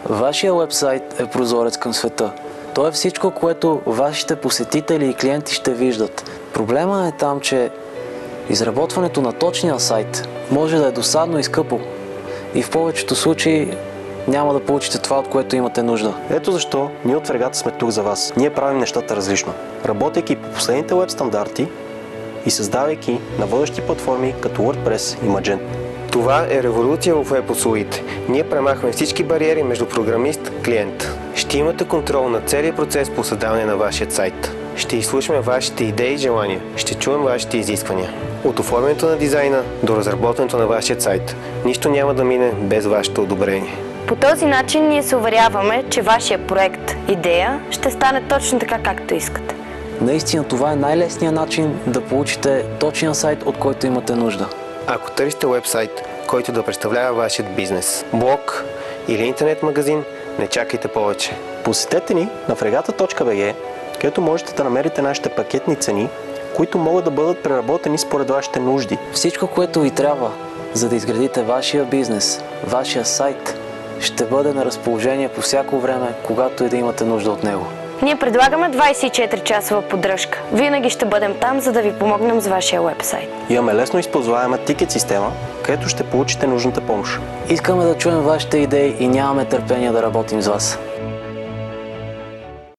Вашия уебсайт е прозорец към света. То е всичко, което вашите посетители и клиенти ще виждат. Проблема е там, че изработването на точния сайт може да е досадно и скъпо. И в повечето случаи няма да получите това, от което имате нужда. Ето защо ние от Фрегата сме тук за вас. Ние правим нещата различно, работейки по последните веб стандарти и създавайки на водещи платформи като WordPress и Magento. Това е революция в веб услугите. Ние премахваме всички бариери между програмист и клиент. Ще имате контрол на целия процес по създаване на вашия сайт. Ще изслушаме вашите идеи и желания. Ще чуем вашите изисквания. От оформянето на дизайна до разработването на вашия сайт. Нищо няма да мине без вашето одобрение. По този начин ние се уверяваме, че вашия проект, идея ще стане точно така, както искате. Наистина това е най-лесният начин да получите точния сайт, от който имате нужда. Ако търсите уебсайт, който да представлява вашият бизнес, блог или интернет магазин, не чакайте повече. Посетете ни на fregata.bg, където можете да намерите нашите пакетни цени, които могат да бъдат преработени според вашите нужди. Всичко, което ви трябва, за да изградите вашия бизнес, вашия сайт, ще бъде на разположение по всяко време, когато и да имате нужда от него. Ние предлагаме 24-часова поддръжка. Винаги ще бъдем там, за да ви помогнем с вашия уебсайт. Имаме лесно използваема тикет система, където ще получите нужната помощ. Искаме да чуем вашите идеи и нямаме търпение да работим с вас.